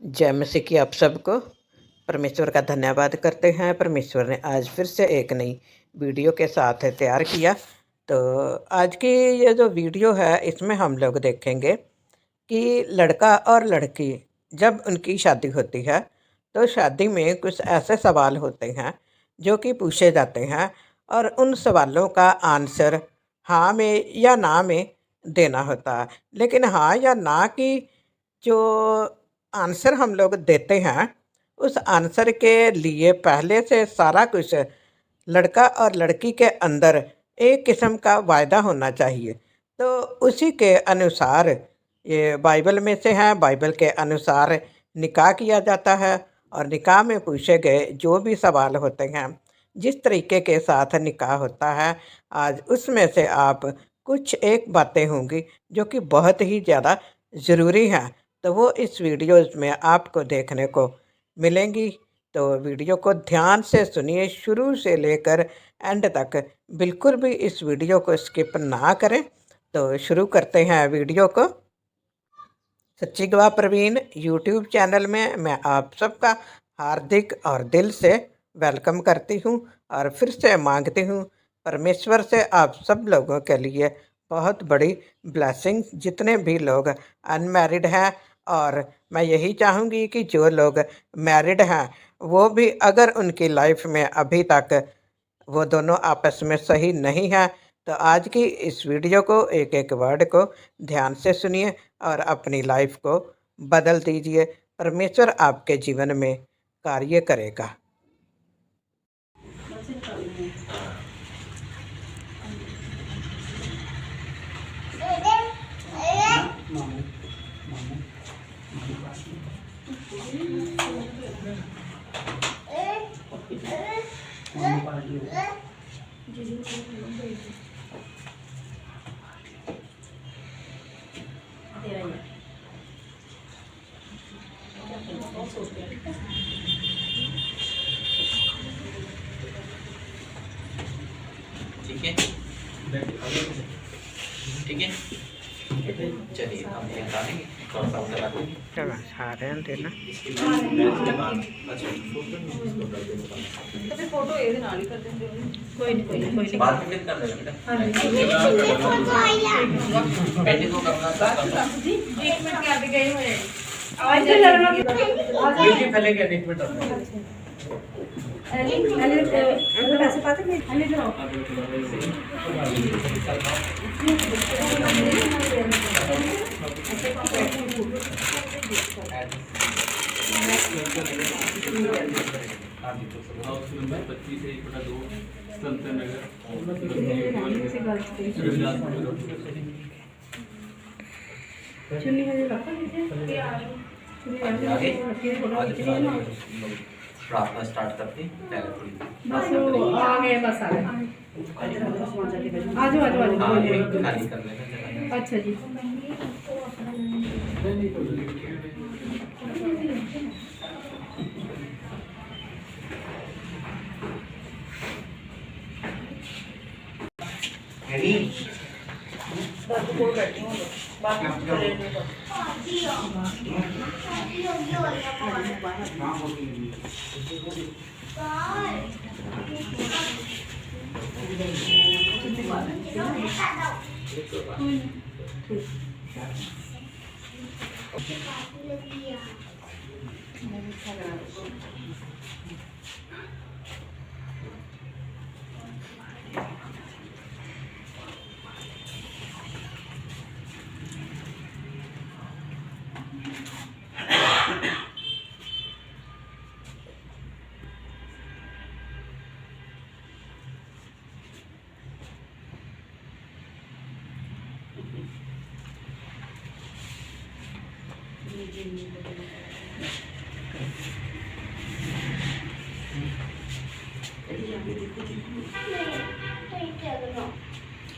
जय मसीह की आप सबको परमेश्वर का धन्यवाद करते हैं। परमेश्वर ने आज फिर से एक नई वीडियो के साथ तैयार किया। तो आज की ये जो वीडियो है इसमें हम लोग देखेंगे कि लड़का और लड़की जब उनकी शादी होती है तो शादी में कुछ ऐसे सवाल होते हैं जो कि पूछे जाते हैं और उन सवालों का आंसर हाँ में या ना में देना होता है। लेकिन हाँ या ना की जो आंसर हम लोग देते हैं उस आंसर के लिए पहले से सारा कुछ लड़का और लड़की के अंदर एक किस्म का वायदा होना चाहिए। तो उसी के अनुसार ये बाइबल में से है। बाइबल के अनुसार निकाह किया जाता है और निकाह में पूछे गए जो भी सवाल होते हैं, जिस तरीके के साथ निकाह होता है, आज उसमें से आप कुछ एक बातें होंगी जो कि बहुत ही ज़्यादा ज़रूरी हैं। तो वो इस वीडियोज़ में आपको देखने को मिलेंगी। तो वीडियो को ध्यान से सुनिए शुरू से लेकर एंड तक। बिल्कुल भी इस वीडियो को स्किप ना करें। तो शुरू करते हैं वीडियो को। सच्ची गवाह प्रवीण यूट्यूब चैनल में मैं आप सबका हार्दिक और दिल से वेलकम करती हूँ और फिर से मांगती हूँ परमेश्वर से आप सब लोगों के लिए बहुत बड़ी ब्लेसिंग। जितने भी लोग अनमैरिड हैं, और मैं यही चाहूँगी कि जो लोग मैरिड हैं वो भी, अगर उनकी लाइफ में अभी तक वो दोनों आपस में सही नहीं है, तो आज की इस वीडियो को एक एक वर्ड को ध्यान से सुनिए और अपनी लाइफ को बदल दीजिए। परमेश्वर आपके जीवन में कार्य करेगा। ठीक है, ठीक है। चलिए हम ये डालेंगे, थोड़ा सा करा देंगे। चलो सारे देना। इसके बाद अच्छा तो फिर फोटो ये नाल ही कर देंगे। कोई नहीं बाद में फिर कर लेंगे बेटा। पेंटिंग को करना था जी 1 मिनट के आगे गए हुए हैं। आज लड़ना की वीडियो फैलेगा 1 मिनट। अली पैसे पाते नहीं अली जाओ हाउस नंबर 25/2 संतन नगर चुन्नी है रखा दीजिए आगे प्रार्थना स्टार्ट करते हैं। पहले थोड़ी बस वो आ गए बस आ गए आजो आजो हाँ आजो ये खाली कर लेना। अच्छा जी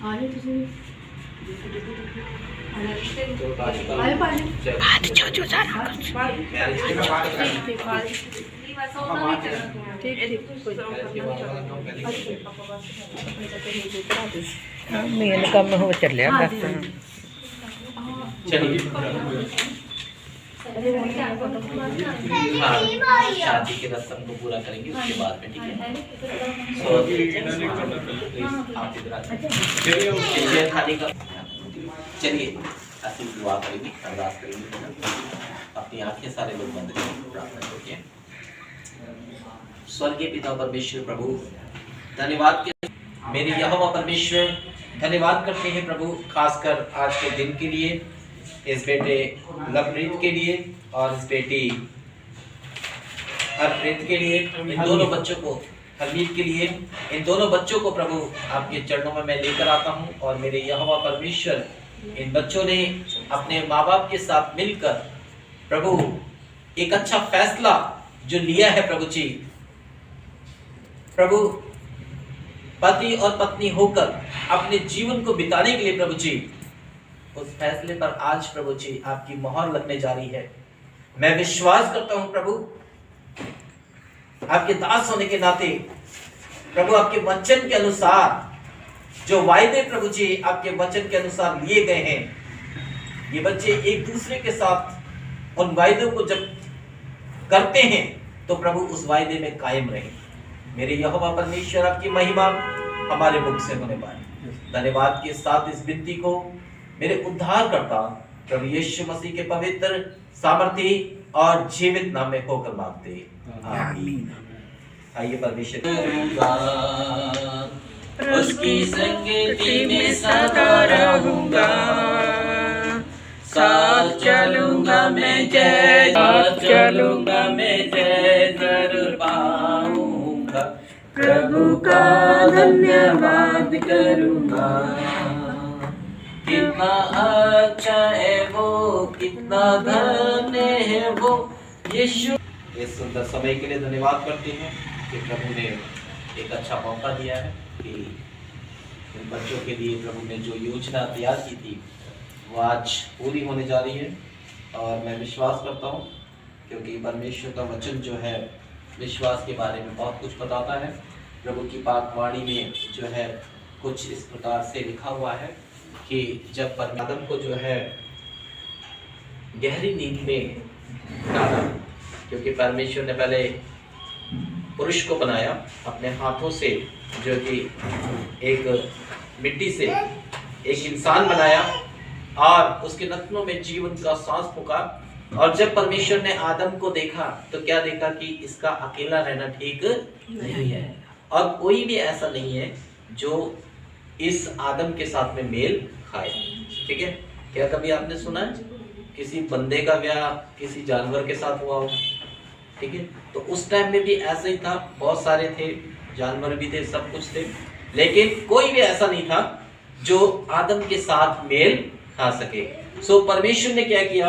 आने तुझे आए पाले आज जो जो सारा कुछ ठीक मेन काम हो चलिया हाँ बस। जी। चलिए हाँ, शादी के रस्म को पूरा करेंगे उसके बाद में, ठीक है। So, आप इधर आ जाइए। खाने का चलिए ऐसी दुआ करेंगे, अरदास करेंगे। अपनी आंखें सारे लोग बंद करेंगे, प्रार्थना करिए। स्वर्गीय पिता परमेश्वर प्रभु, धन्यवाद के मेरे यहोवा परमेश्वर, धन्यवाद करते हैं प्रभु, खासकर आज के दिन के लिए, इस बेटे लवप्रीत के लिए और इस बेटी हरप्रीत के लिए, इन दोनों बच्चों को, हरमीत के लिए, इन दोनों बच्चों को प्रभु आपके चरणों में मैं लेकर आता हूं। और मेरे यहोवा परमेश्वर, इन बच्चों ने अपने माँ बाप के साथ मिलकर प्रभु एक अच्छा फैसला जो लिया है प्रभु जी, प्रभु पति और पत्नी होकर अपने जीवन को बिताने के लिए प्रभु जी, उस फैसले पर आज प्रभु जी आपकी मोहर लगने जा रही है। मैं विश्वास करता हूं प्रभु, आपके दास होने के नाते प्रभु, आपके वचन के अनुसार जो वायदे प्रभु जी आपके वचन के अनुसार लिए गए हैं, ये बच्चे एक दूसरे के साथ उन वायदों को जब करते हैं तो प्रभु उस वायदे में कायम रहे। मेरे यहोवा परमेश्वर, आपकी महिमा हमारे मुख से होने पाए। धन्यवाद के साथ इस विनती को मेरे उद्धार करता प्रभु यीशु मसीह के पवित्र, सामर्थी और जीवित नाम में होकर मांगते, आमीन। आइए परमेश्वर, उसकी संगति में सदा रहूंगा, साथ चलूंगा मैं जय, साथ चलूंगा मैं जय जरूर पाऊंगा, प्रभु का धन्यवाद करूंगा। कितना अच्छा है वो, कितना धन्य है वो यीशु। इस सुंदर समय के लिए धन्यवाद करते हैं कि प्रभु ने एक अच्छा मौका दिया है कि इन बच्चों के लिए प्रभु ने जो योजना तैयार की थी वो आज पूरी होने जा रही है। और मैं विश्वास करता हूँ, क्योंकि परमेश्वर का वचन जो है विश्वास के बारे में बहुत कुछ बताता है। प्रभु की पाक वाणी में जो है कुछ इस प्रकार से लिखा हुआ है कि जब आदम को जो है गहरी नींद में डाला, क्योंकि परमेश्वर ने पहले पुरुष को बनाया अपने हाथों से, जो कि एक मिट्टी से एक इंसान बनाया और उसके नथनों में जीवन का सांस फूंका। और जब परमेश्वर ने आदम को देखा तो क्या देखा कि इसका अकेला रहना ठीक नहीं है, और कोई भी ऐसा नहीं है जो इस आदम के साथ में मेल खाए। ठीक है, क्या कभी आपने सुना है किसी बंदे का ब्याह किसी जानवर के साथ हुआ हो? ठीक है, तो उस टाइम में भी ऐसा ही था, बहुत सारे थे, जानवर भी थे, सब कुछ थे, लेकिन कोई भी ऐसा नहीं था जो आदम के साथ मेल खा सके। सो परमेश्वर ने क्या किया,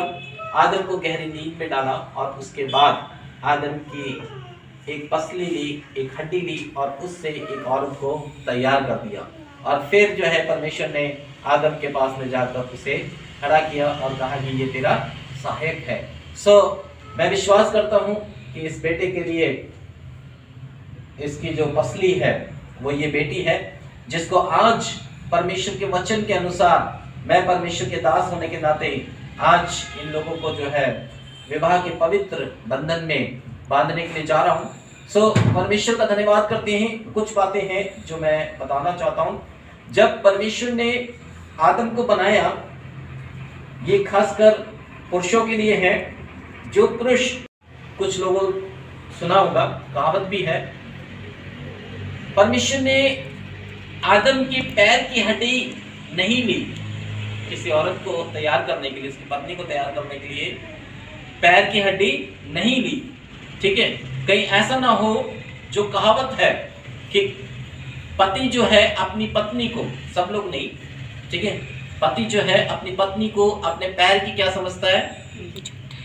आदम को गहरी नींद में डाला और उसके बाद आदम की एक पसली ली, एक हड्डी ली और उससे एक औरत को तैयार कर दिया। और फिर जो है परमेश्वर ने आदम के पास में जाकर उसे खड़ा किया और कहा कि ये तेरा सहायक है। सो मैं विश्वास करता हूँ कि इस बेटे के लिए इसकी जो पसली है वो ये बेटी है, जिसको आज परमेश्वर के वचन के अनुसार मैं परमेश्वर के दास होने के नाते आज इन लोगों को जो है विवाह के पवित्र बंधन में बांधने के लिए जा रहा हूँ। सो परमेश्वर का धन्यवाद करते हैं। कुछ बातें हैं जो मैं बताना चाहता हूँ। जब परमेश्वर ने आदम को बनाया, ये खासकर पुरुषों के लिए है। जो पुरुष, कुछ लोगों सुना होगा, कहावत भी है, परमेश्वर ने आदम की पैर की हड्डी नहीं ली किसी औरत को तैयार करने के लिए, उसकी पत्नी को तैयार करने के लिए पैर की हड्डी नहीं ली। ठीक है, कहीं ऐसा ना हो जो कहावत है कि पति जो है अपनी पत्नी को, सब लोग नहीं, ठीक है, पति जो है अपनी पत्नी को अपने पैर की क्या समझता है,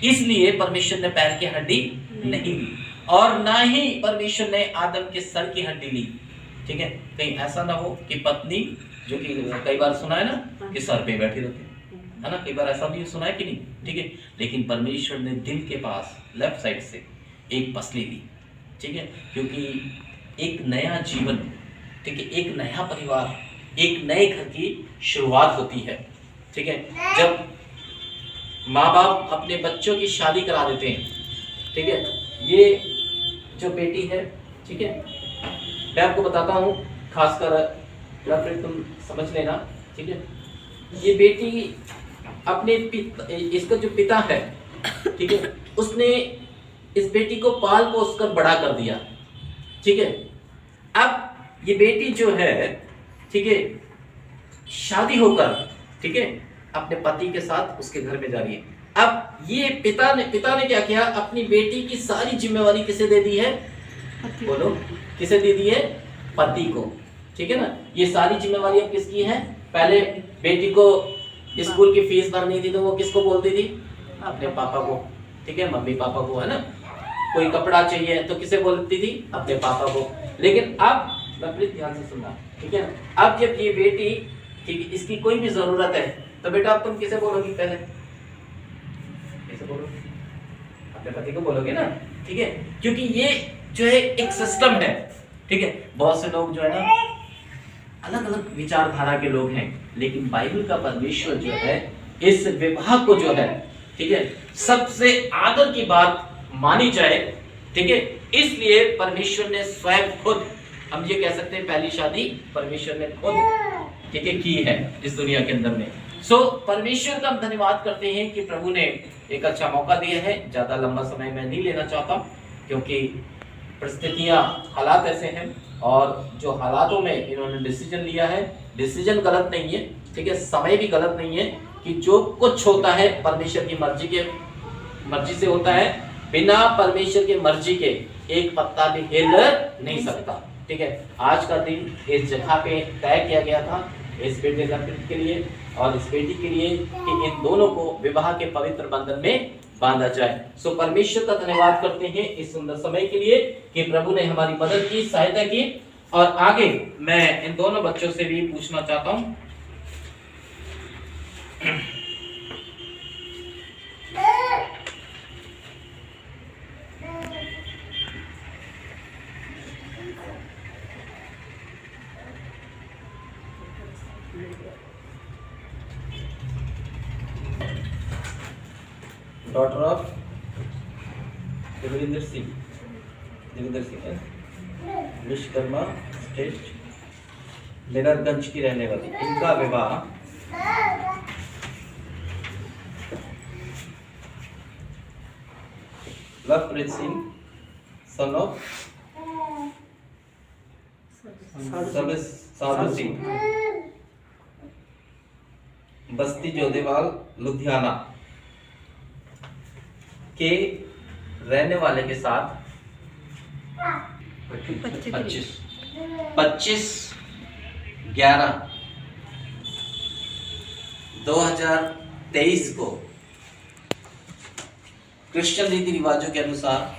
इसलिए परमेश्वर ने पैर की हड्डी नहीं ली और ना ही परमेश्वर ने आदम के सर की हड्डी ली। ठीक है, कहीं ऐसा ना हो कि पत्नी, जो कि कई बार सुना है ना कि सर पे बैठी रहती है ना, कई बार ऐसा भी सुना है कि नहीं। ठीक है, लेकिन परमेश्वर ने दिल के पास लेफ्ट साइड से एक पसली ली। ठीक है, क्योंकि एक नया जीवन, ठीक है, एक नया परिवार, एक नए घर की शुरुआत होती है। ठीक है, जब माँ बाप अपने बच्चों की शादी करा देते हैं, ठीक है। ये जो बेटी है, ठीक है, मैं आपको बताता हूँ, खासकर या फिर तुम समझ लेना, ठीक है। ये बेटी अपने इसका जो पिता है, ठीक है, उसने इस बेटी को पाल पोस कर बड़ा कर दिया, ठीक है। अब ये बेटी जो है, ठीक है, शादी होकर, ठीक है, अपने पति के साथ उसके घर में जा रही है। अब ये पिता ने क्या किया, अपनी बेटी की सारी जिम्मेवारी किसे दे दी है, बोलो, किसे दे दी है, पति को, ठीक है ना। ये सारी जिम्मेवारी अब किसकी है, पहले बेटी को स्कूल की फीस भरनी थी तो वो किसको बोलती थी, अपने पापा को, ठीक है, मम्मी पापा को, है ना। कोई कपड़ा चाहिए तो किसे बोलती थी, अपने पापा को। लेकिन अब ध्यान से सुनना, ठीक है ना, अब जब ये बेटी, ठीक है, इसकी कोई भी जरूरत है तो बेटा अब तुम किसे बोलोगी, पहले किसे बोलोगे, अपने पति को बोलोगे ना, ठीक है। क्योंकि ये जो है एक सिस्टम है, ठीक है। बहुत से लोग जो है ना अलग अलग विचारधारा के लोग हैं, लेकिन बाइबल का परमेश्वर जो है इस विवाह को जो है, ठीक है, सबसे आदर की बात मानी जाए, ठीक है। इसलिए परमेश्वर ने स्वयं खुद, हम ये कह सकते हैं पहली शादी परमेश्वर ने खुद, ठीक है, की है इस दुनिया के अंदर में। सो परमेश्वर का हम धन्यवाद करते हैं कि प्रभु ने एक अच्छा मौका दिया है। ज्यादा लंबा समय मैं नहीं लेना चाहता क्योंकि परिस्थितियां, हालात ऐसे हैं, और जो हालातों में इन्होंने डिसीजन लिया है, डिसीजन गलत नहीं है, ठीक है, समय भी गलत नहीं है, कि जो कुछ होता है परमेश्वर की मर्जी से होता है। बिना परमेश्वर की मर्जी के एक पत्ता भी हिल नहीं सकता, ठीक है। आज का दिन इस जगह पे तय किया गया था इस बेटे के लिए और इस बेटी के लिए कि इन दोनों को विवाह के पवित्र बंधन में बांधा जाए। सो परमेश्वर का धन्यवाद करते हैं इस सुंदर समय के लिए कि प्रभु ने हमारी मदद की, सहायता की। और आगे मैं इन दोनों बच्चों से भी पूछना चाहता हूं, डॉटर ऑफ देवेंद्र सिंह है, विश्वकर्मा स्टेट मिररगंज की रहने वाली। इनका विवाह लवप्रीत सिंह सन ऑफ साधु सिंह, बस्ती जोधेवाल लुधियाना के रहने वाले के साथ 25/11/2023 को क्रिश्चियन रीति रिवाजों के अनुसार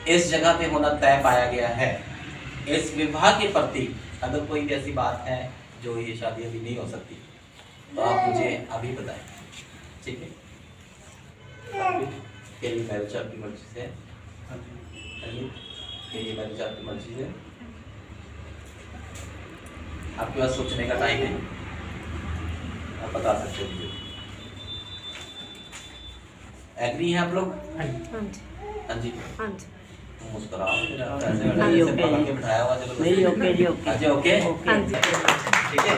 इस जगह पे होना तय पाया गया है। इस विवाह के प्रति अगर कोई भी ऐसी बात है जो ये शादी अभी नहीं हो सकती तो आप मुझे अभी बताएं, ठीक है। मैरिज आपकी मर्जी से, मैरिज आपकी मर्जी से, आपके पास सोचने का टाइम है, आप बता सकते हो मुझे। एग्री हैं आप लोग? हाँ जी, मुस्कुराओ, ऐसे पकड़ के बिठाया हुआ, चलो अच्छा, ओके, ठीक है।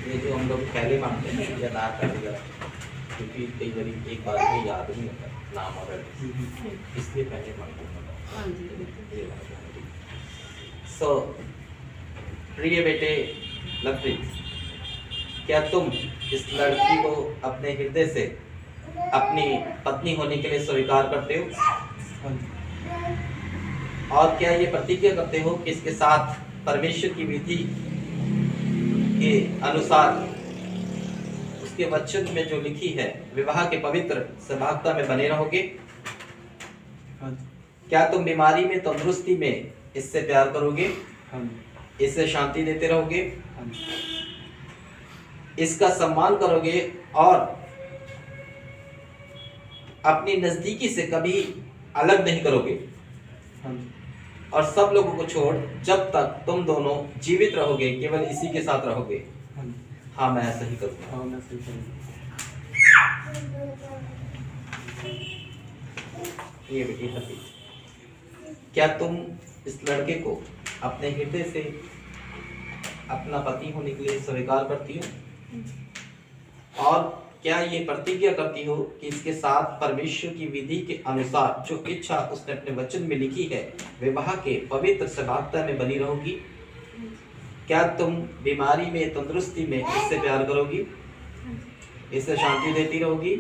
ये जो हम लोग पहले मांगते हैं या ना कर दिया, क्योंकि कई बार एक बार में याद नहीं होता नाम और इसलिए पहले मांगते हैं। सो प्रिय बेटे लवप्रीत, क्या तुम इस लड़की को अपने हृदय से अपनी पत्नी होने के लिए स्वीकार करते हो? और क्या ये प्रतिज्ञा करते हो कि इसके साथ परमेश्वर की विधि के अनुसार उसके वचन में जो लिखी है विवाह के पवित्र सहभागिता में बने रहोगे? क्या तुम बीमारी में, तंदुरुस्ती में इससे प्यार करोगे? इससे शांति देते रहोगे? इसका सम्मान करोगे और अपनी नजदीकी से कभी अलग नहीं करोगे? और सब लोगों को छोड़ जब तक तुम दोनों जीवित रहोगे केवल इसी के साथ रहोगे। हाँ मैं ऐसा ही करूँगा। हाँ मैं सही करूँगा। ये बेटी हरप्रीत, क्या तुम इस लड़के को अपने हृदय से अपना पति होने के लिए स्वीकार करती हो और क्या ये प्रतिज्ञा करती हो कि इसके साथ परमेश्वर की विधि के अनुसार जो इच्छा उसने अपने वचन में लिखी है विवाह के पवित्र सहभागिता में बनी रहोगी? क्या तुम बीमारी में तंदुरुस्ती में इससे प्यार करोगी, इसे शांति देती रहोगी,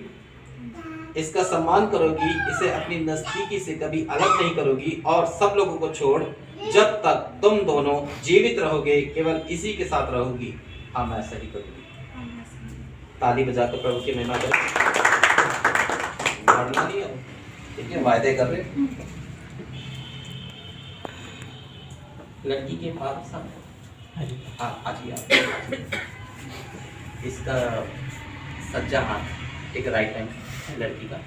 इसका सम्मान करोगी, इसे अपनी नजदीकी से कभी अलग नहीं करोगी और सब लोगों को छोड़ जब तक तुम दोनों जीवित रहोगे केवल इसी के साथ रहोगी? हाँ मैं ऐसा ही करूंगी। ताली बजाकर प्रभु की महिमा करें। लड़ना नहीं है, ठीक है, वायदे कर रहे। लड़की के पास हाँ आजी आप इसका सज्जा हाथ एक राइट हैंड लड़की का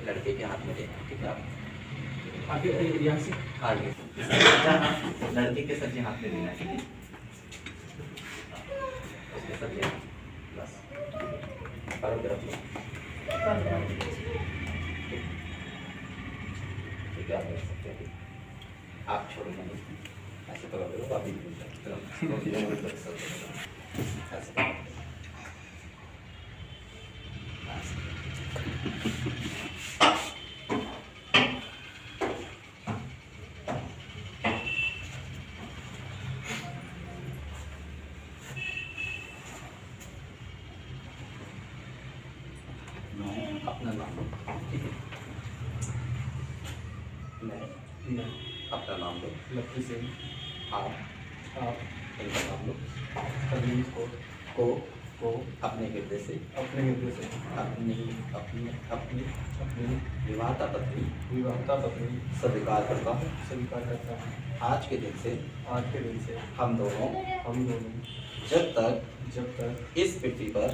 लड़के के हाथ में देना, ठीक है। आप आगे यहाँ से आगे सज्जा हाथ लड़के के सज्जे हाथ में देना है, ठीक है। उसके सज्जे हाथ बस करो तरफ लो, ठीक है। आप देख सकते हैं, आप छोड़ना नहीं, ऐसे करो करो आप भी ऐसे अपना नाम लो, ठीक है। मैं अपना नाम लो, लक्ष्मी सिंह, आप आप नाम लो, हरमीत को अपने हृदय से अपने हृदय से अपनी अपनी अपनी अपनी विवाहिता पत्नी विवाहिता पत्नी स्वीकार करता हूँ। स्वीकार करता हूँ। आज के दिन से आज के दिन से हम दोनों जब तक इस पृथ्वी पर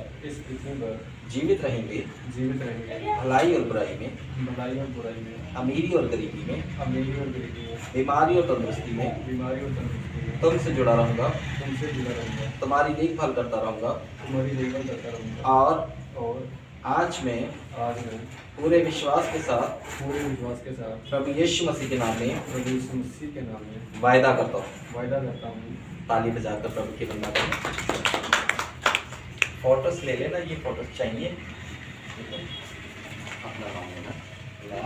जीवित रहेंगे भलाई और बुराई में, भलाई और बुराई में, अमीरी और गरीबी में, अमीरी और गरीबी में, बीमारी और तंदुरुस्ती में, बीमारी और तंदुरुस्ती में तुमसे जुड़ा रहूंगा, तुमसे जुड़ा रहूंगा, तुम्हारी देखभाल करता रहूंगा तुम्हारी देखभाल करता रहूंगा और आज मैं पूरे विश्वास के साथ प्रभु यीशु मसीह के नाम में वायदा करता हूँ। ताली बजाकर प्रभु की वंदना करें। फोटोस ले लेना, ये फोटोस चाहिए। अपना नाम लेना, मैं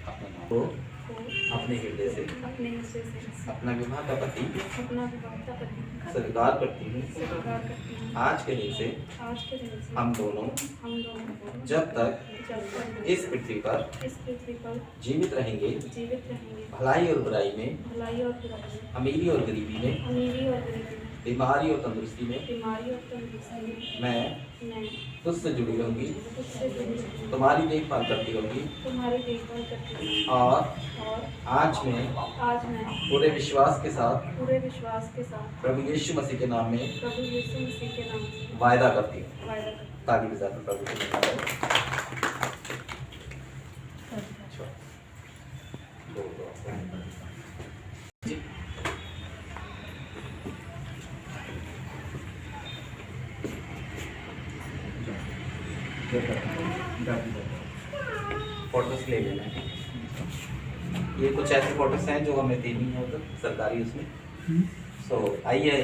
अपना नाम को अपने हृदय से अपना विवाह का पति स्वीकार करती हूँ। आज के दिन से हम दोनों जब तक इस पृथ्वी पर जीवित रहेंगे भलाई और बुराई में, अमीरी और गरीबी में, बीमारी और तंदुरुस्ती में मैं तुझसे जुड़ी रहूंगी, तुम्हारी देखभाल करती रहूंगी और आज मैं पूरे विश्वास के साथ प्रभु यीशु मसीह के नाम में वायदा करती हूँ। ताली बजाकर प्रभु की महिमा करें। फोटोस ले लेना है। ये कुछ ऐसे फोटोस हैं जो हमें देनी है उधर सरकारी उसमें। सो आइए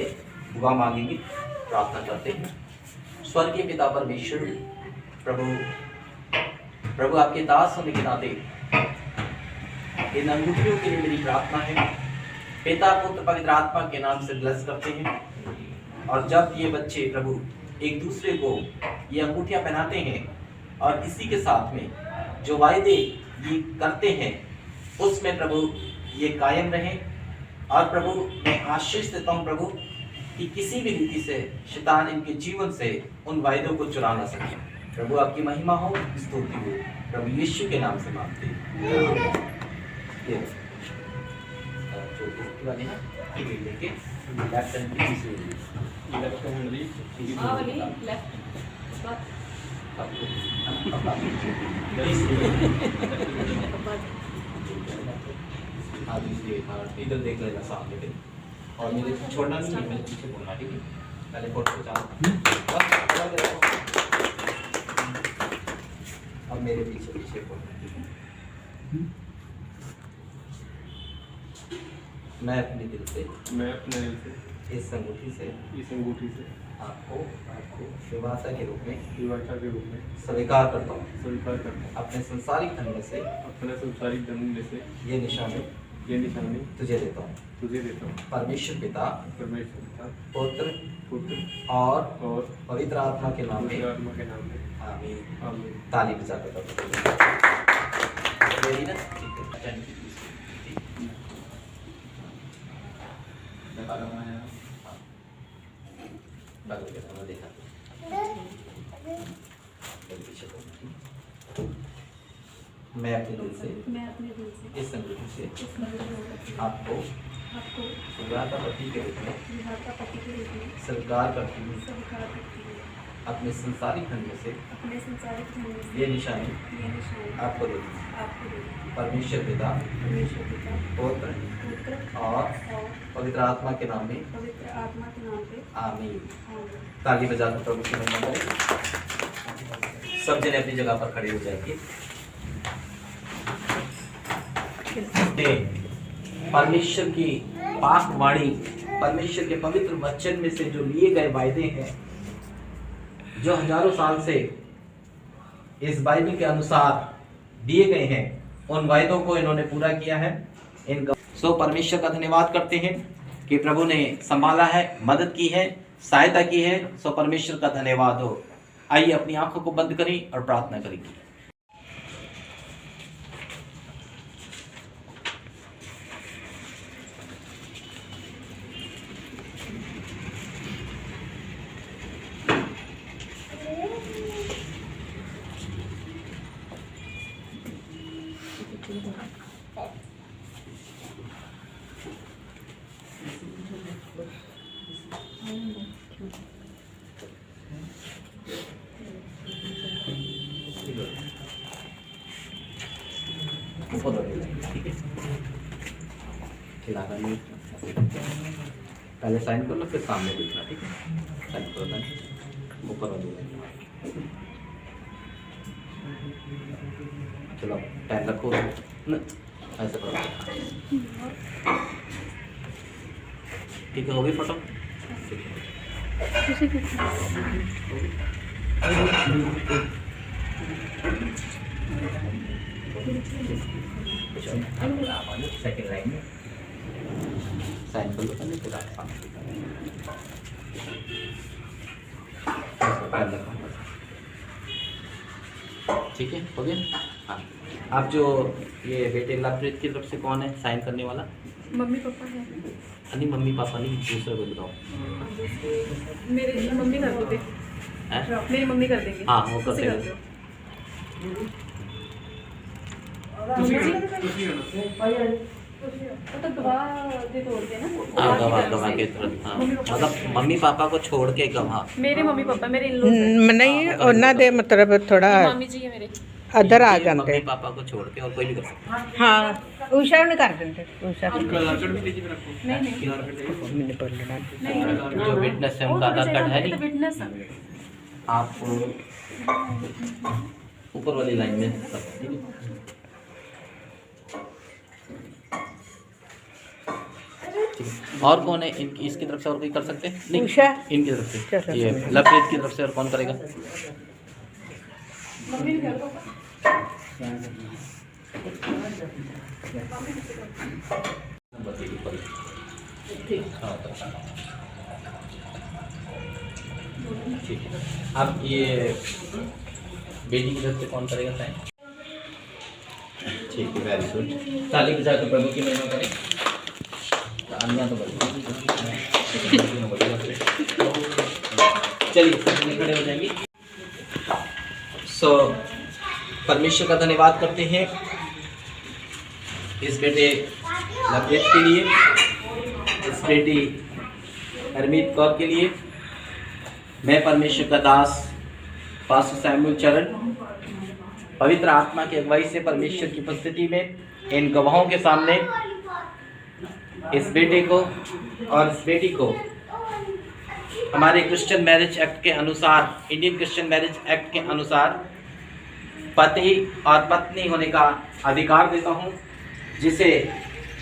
दुआ मांगेंगे, प्रार्थना करते हैं। स्वर्गीय पिता परमेश्वर, प्रभु आपके दास होने के नाते इन अंगूठियों के लिए मेरी प्रार्थना है। पिता पुत्र पवित्र आत्मा के नाम से ब्लेस करते हैं और जब ये बच्चे प्रभु एक दूसरे को ये अंगूठियां पहनाते हैं और इसी के साथ में जो वायदे ये करते हैं उसमें प्रभु ये कायम रहें। और प्रभु मैं आशीष देता हूँ प्रभु कि किसी भी रीति से शैतान इनके जीवन से उन वायदों को चुरा ना सके। प्रभु आपकी महिमा हो, स्तुति हो, प्रभु यीशु के नाम से मांगते हैं। जो दूसरी वाली है ये लेके लेफ्ट हैंड की हाथ से हाथ इधर देख लेना सामने पे, और मेरे छोड़ना नहीं है, मेरे पीछे बोलना, ठीक है? पहले फोटो खिंचाओ, अब मेरे पीछे पीछे बोलना, ठीक है? मैं अपने दिल से, मैं अपने दिल से इस अंगूठी से आपको विवाहिता के रूप में स्वीकार करता हूँ, अपने संसारिक धन से अपने संसारिक धन में से ये निशानी तुझे देता हूँ। परमेश्वर पिता, पुत्र और पवित्र आत्मा के नाम में, आमीन। ताली बजा कर रेडी ना? ठीक है, देखा मैं अपने दिल से इस अंगूठी से आपको विवाहिता पति के रूप में स्वीकार करती हूँ। अपने संसारिक धन में से ये निशानी आपको देती हूँ। परमेश्वर पिता, पुत्र और पवित्र आत्मा के नाम में, आमीन। ताली बजाकर प्रभु की महिमा करें। सब जने अपनी जगह पर खड़े हो जाएंगे। परमेश्वर की पाक वाणी, परमेश्वर के पवित्र वचन में से जो लिए गए वायदे हैं, जो हजारों साल से इस बाइबल के अनुसार दिए गए हैं, उन वायदों को इन्होंने पूरा किया है। सो परमेश्वर का धन्यवाद करते हैं कि प्रभु ने संभाला है, मदद की है, सहायता की है। सो परमेश्वर का धन्यवाद हो। आइए अपनी आंखों को बंद करें और प्रार्थना करेंगे। पहले साइन कर लो, फिर सामने दिखना, ठीक है? साइन करो, ऊपर वाली। चलो टाइम रखो ना, ऐसे करो, ठीक है? होगी फोटो? सेकेंड लाइन में साइन कर लो, पहले फिर आप सामने ठीक है? हो गया? हाँ, आप जो ये बेटे लवप्रीत की तरफ से कौन है साइन करने वाला? मम्मी पापा है। नहीं, मम्मी पापा नहीं, दूसरे को बताओ। मेरे मम्मी कर दोगे? मेरी मम्मी कर देंगे। हाँ, वो कर देंगे। तो गवाह दे तोड़ के ना। हाँ, गवाह के तरफ। हाँ, मतलब मम्मी पापा को छोड़ के गवाह। मेरे मम्मी पापा, मेरे इन-लॉज नहीं ਉਹਨਾਂ ਦੇ ਮਤਲਬ ਥੋੜਾ मामी जी है मेरे। अदर आ जाते मम्मी पापा को छोड़ के और कोई नहीं कर सकता। हाँ ऊषा ने कर देते ऊषा नहीं मैंने बोल लेना जो विटनेस है उनका आधार कार्ड है नहीं? विटनेस आप ऊपर वाली लाइन में सब, ठीक है? और कौन है इसकी तरफ से? और कोई कर सकते हैं? नहीं, उषा इनकी तरफ से। ये लवप्रीत की तरफ से और कौन करेगा? मम्मी भी कर दो। ठीक है। अब ये बेटी की तरफ से कौन करेगा साइन? ठीक है, वेरी गुड। ताली बजाकर प्रभु की महिमा करें। तालियां तो चलिए खड़े हो जाएंगे। सो परमेश्वर का धन्यवाद करते हैं इस बेटे लवप्रीत के लिए, इस बेटी हरमीत कौर के लिए। मैं परमेश्वर का दास पास्टर सैमुअल चरण पवित्र आत्मा की अगुवाई से परमेश्वर की उपस्थिति में इन गवाहों के सामने इस बेटे को और इस बेटी को हमारे क्रिश्चियन मैरिज एक्ट के अनुसार, इंडियन क्रिश्चियन मैरिज एक्ट के अनुसार पति और पत्नी होने का अधिकार देता हूँ। जिसे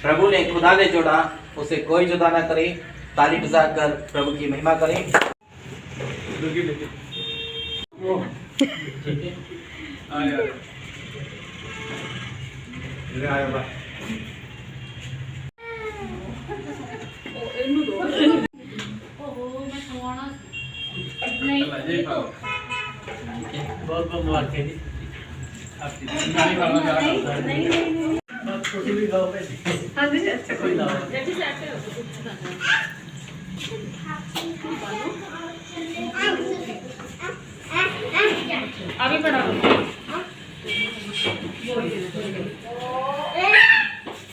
प्रभु ने खुदा ने जोड़ा उसे कोई जुदा ना करे। ताली बजाकर प्रभु की महिमा करें। ठीक है। ओहो मैं खवाना नहीं बहुत बहुत मुबारक जी आपकी नहीं खाना जा रहा है नहीं छोटी भी खाओ पे हाँ जी अच्छा कोई लाओ जब भी सेट हो तो कुछ करना अभी बड़ा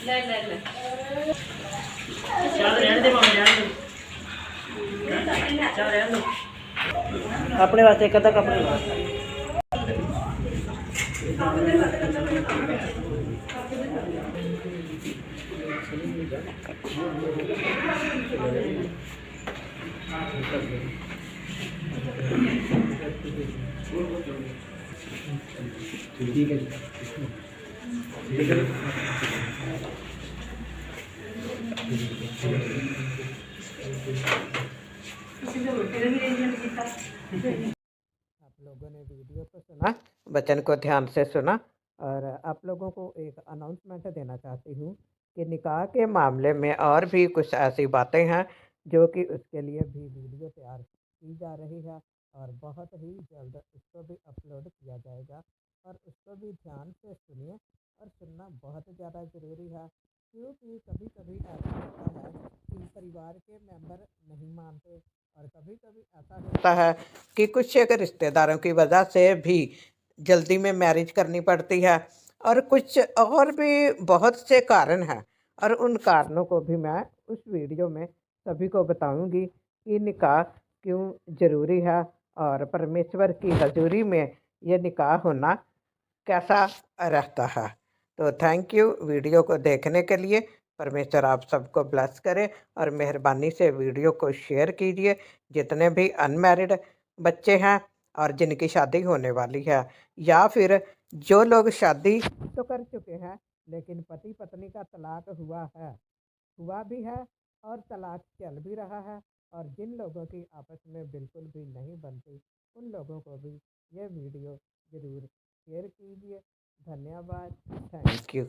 ले ले ले चल रहने दे मामा रहने दे चल रहने दो अपने वास्ते कदा कपड़े ठीक है आप लोगों ने वीडियो को सुना, वचन को ध्यान से सुना, और आप लोगों को एक अनाउंसमेंट देना चाहती हूँ कि निकाह के मामले में और भी कुछ ऐसी बातें हैं जो कि उसके लिए भी वीडियो तैयार की जा रही है और बहुत ही जल्द उसको भी अपलोड किया जाएगा। और उसको भी ध्यान से सुनिए, और सुनना बहुत ज़्यादा ज़रूरी है, क्योंकि कभी कभी ऐसा होता है कि परिवार के मेंबर नहीं मानते, और कभी कभी ऐसा होता है कि कुछ एक रिश्तेदारों की वजह से भी जल्दी में मैरिज करनी पड़ती है, और कुछ और भी बहुत से कारण हैं। और उन कारणों को भी मैं उस वीडियो में सभी को बताऊंगी कि निकाह क्यों ज़रूरी है, और परमेश्वर की हजूरी में ये निकाह होना कैसा रहता है। तो थैंक यू वीडियो को देखने के लिए। परमेश्वर आप सबको ब्लेस करे, और मेहरबानी से वीडियो को शेयर कीजिए। जितने भी अनमैरिड बच्चे हैं और जिनकी शादी होने वाली है, या फिर जो लोग शादी तो कर चुके हैं लेकिन पति पत्नी का तलाक हुआ भी है और तलाक चल भी रहा है, और जिन लोगों की आपस में बिल्कुल भी नहीं बनती, उन लोगों को भी ये वीडियो ज़रूर शेयर कीजिए। धन्यवाद। Thank you.